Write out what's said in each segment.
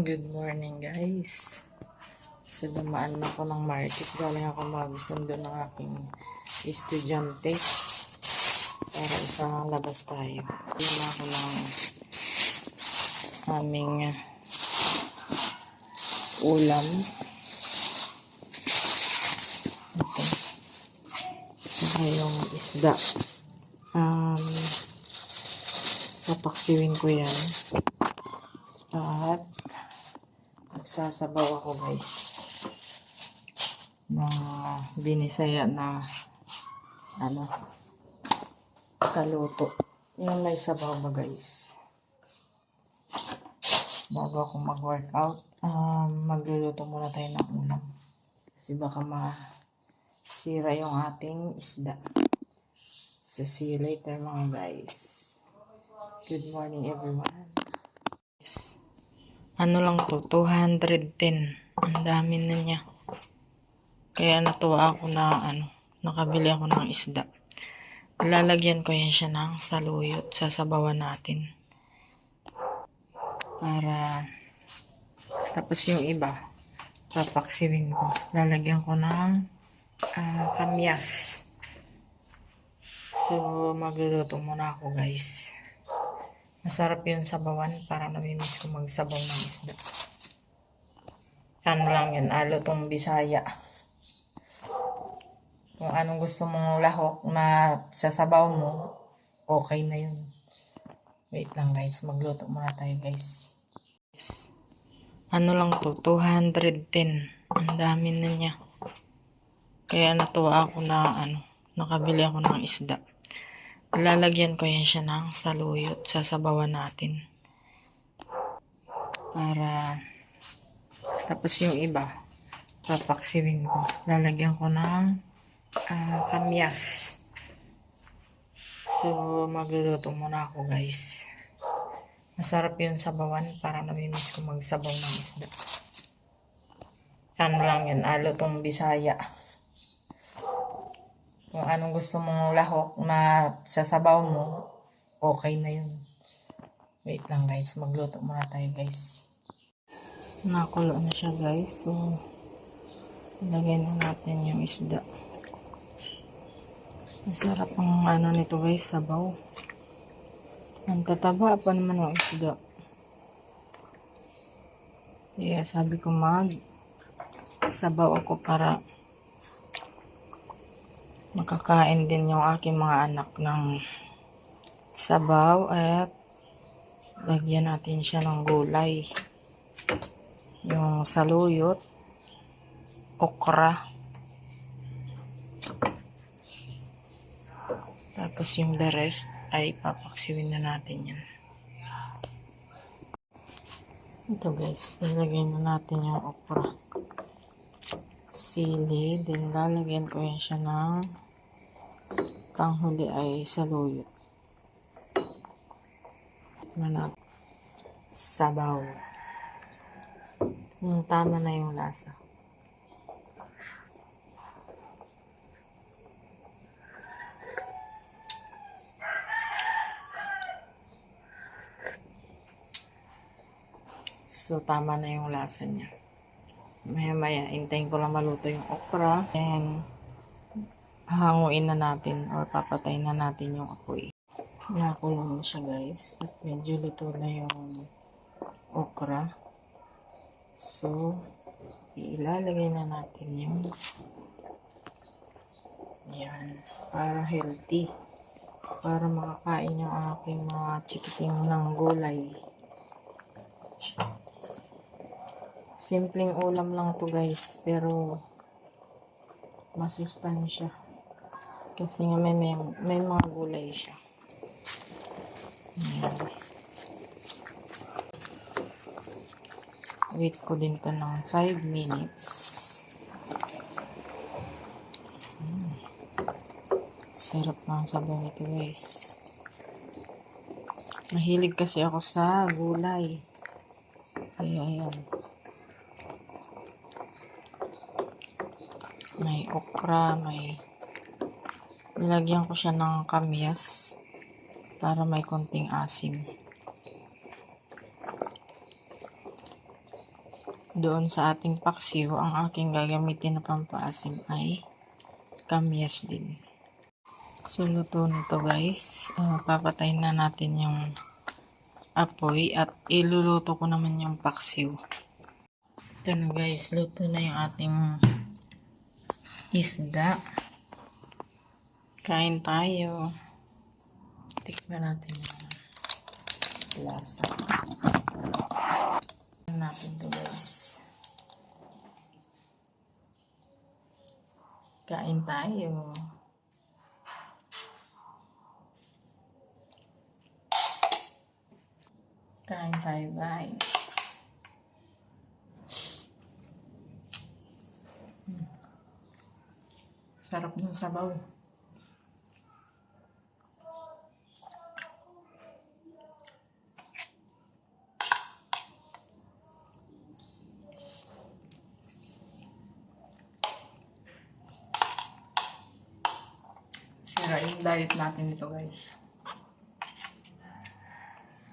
Good morning guys. So dumaan ako ng market. Galing ako magsundo ng aking estudyante para isang labas tayo. Yun ako ng aming ulam. Ito. Saka yung isda. Papaksiwin ko yan. At magsasabaw ako guys ng binisaya na kaluto. Yung may sabaw ba guys. Bago ako mag-workout, magluluto muna tayo ng ulam. Kasi baka masira yung ating isda. So see you later mga guys. Good morning everyone. Ano lang to, 210. Ang dami na niya. Kaya natuwa ako na nakabili ako ng isda. Lalagyan ko yan siya ng saluyot. Sasabawan natin. Tapos yung iba, papaksiwin ko. Lalagyan ko ng kamyas. So, magluluto muna ako guys. Masarap yun sabawan para namimiss ko magsabaw ng isda. Ano lang yun, alutong Bisaya. Kung anong gusto mong lahok na sasabaw mo, okay na yun. Wait lang guys, magluto muna tayo guys. Ano lang to, 210. Ang dami na niya. Kaya natuwa ako na nakabili ako ng isda. Lalagyan ko yan siya ng saluyot. Sasabawan natin. Tapos yung iba, papaksiwin ko. Lalagyan ko ng kamyas. So, magluluto muna ako guys. Masarap yun sabawan para namimiss ko magsabaw ng isda. Ano lang yun, alutong Bisaya. Kung anong gusto mong lahok na sasabaw mo, okay na yun. Wait lang guys, magluto muna tayo guys. Nakulo na siya guys. So, ilagay na natin yung isda. Masarap ang nito guys, sabaw. Ang tataba pa naman yung isda. Kaya sabi ko sabaw ako para makakain din yung aking mga anak ng sabaw at lagyan natin siya ng gulay. Yung saluyot, okra, tapos yung the rest ay papaksiwin na natin yan. Ito guys, nilagay na natin yung okra, sili, din lalagyan ko yan siya ng panghuli ay saluyot. Sabaw. Yung tama na yung lasa. So, tama na yung lasa niya. Maya-maya, hintayin ko lang maluto yung okra. And, hanguin na natin or papatayin na natin yung apoy. Nakulong na siya guys. At medyo luto na yung okra. So, ilalagay na natin yung yan. Para healthy. Para makakain yung aking mga chikiting ng gulay. Simpleng ulam lang to guys. Pero, masustansya. Kasi nga may mga gulay siya. Ayan. Wait ko din to ng 5 minutes. Sarap ng sabaw ito guys. Mahilig kasi ako sa gulay. Kaya ayan. May okra, nilagyan ko siya ng kamyas para may konting asim. Doon sa ating paksiw, ang aking gagamitin na pampaasim ay kamyas din. So, luto na to guys. Papatayin na natin yung apoy at iluluto ko naman yung paksiw. Ito na guys, luto na yung ating isda. Kain tayo. Tikman natin yung lasa. Tikman natin to guys. Kain tayo. Kain tayo guys. Sarap ng sabaw. Sira yung diet natin ito guys.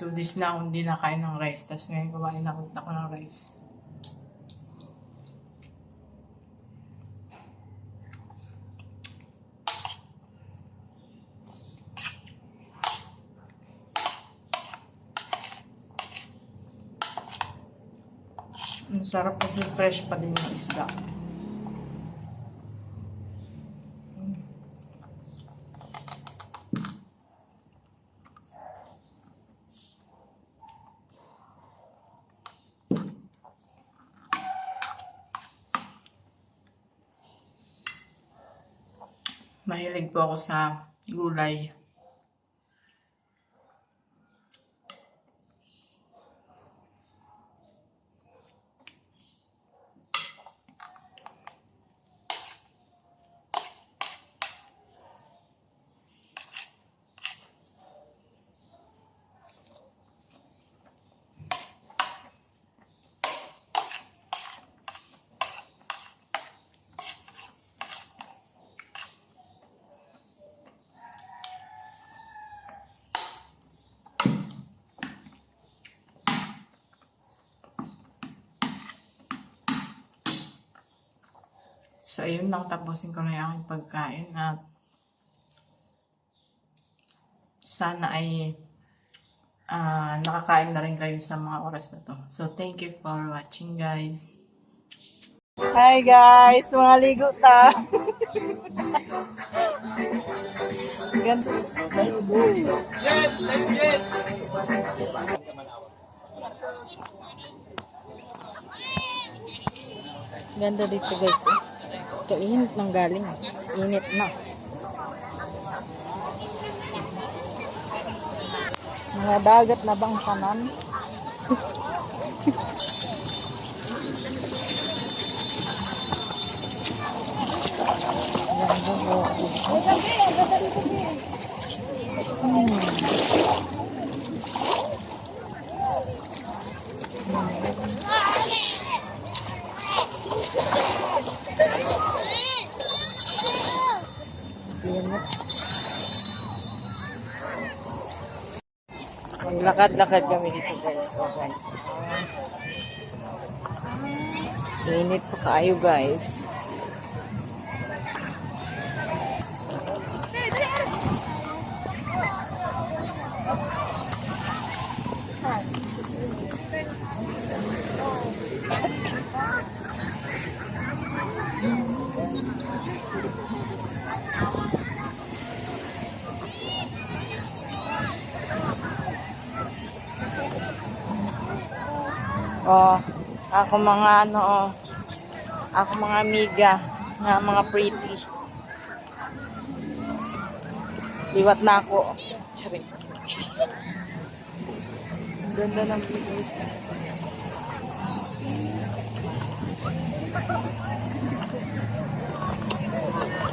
2 days na akong hindi nakain ng rice. Tapos ngayon kumain na ako ng rice. Ang sarap kasi fresh pa din yung isda. Mahilig po ako sa gulay. So, ayun lang. Tapusin ko na yung aking pagkain. At sana ay nakakain na rin kayo sa mga oras na to. So, thank you for watching guys. Hi guys! Mga ligo ta! Ganda. Ganda dito guys. Kainit ng galing. Init na. Mga dagat na bangkanan. Maglakad-lakad kami dito guys. So guys. Init pa kayo guys. Oh, ako mga ako mga amiga, mga pretty. Liwat na ako. Tsari. Ang ganda ng place.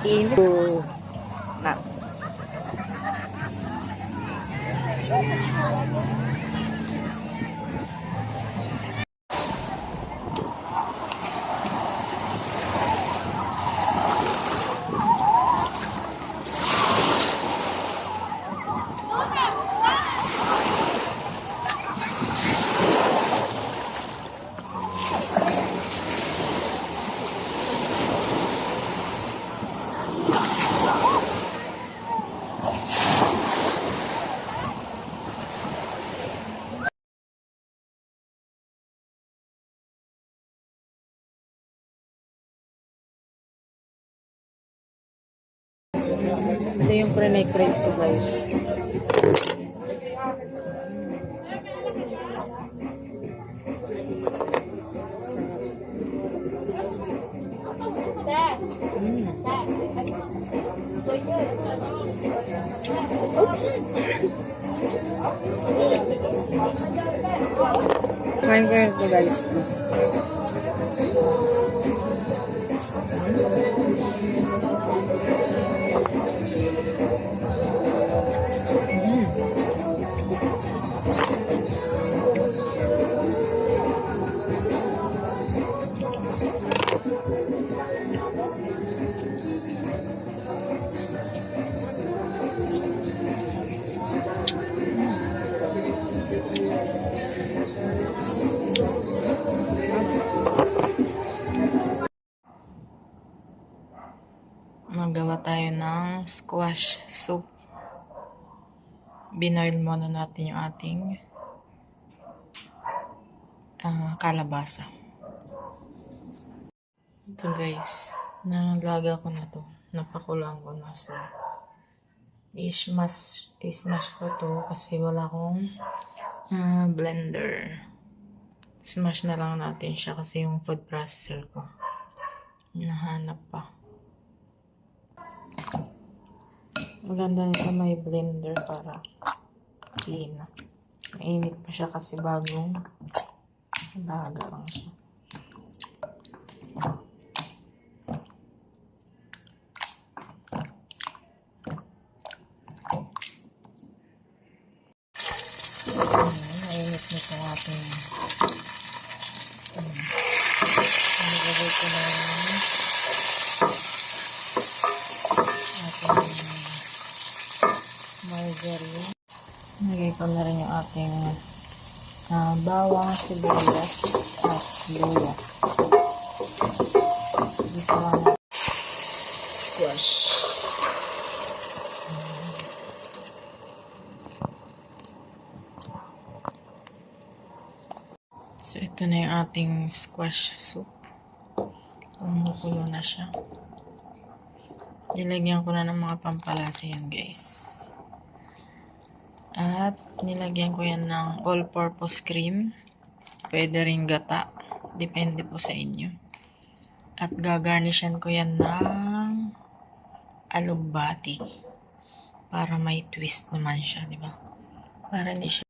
Ino. Na. Ito yung crate ko, guys. Kain ko yun ito, guys. Magawa tayo ng squash soup. Binoil muna natin yung ating kalabasa. Ito guys, nalaga ko na to. Napakulang ko na sa i-smash ko to kasi wala akong blender. Smash na lang natin siya kasi yung food processor ko hinahanap pa. Maganda nito may blender para clean. Mainit pa siya kasi bagong laga lang siya. Mainit na itong ating nilagay ko na ating margarine. Nilagay ko na rin yung ating bawang, sibuyas at luya. Dito lang squash. So, ito na yung ating squash soup. Kumukulo na siya. Nilagyan ko na ng mga pampalasa yan, guys. At nilagyan ko yan ng all-purpose cream. Pwede rin gata. Depende po sa inyo. At gagarnishan ko yan ng alugbati. Para may twist naman siya, di ba? Para hindi siya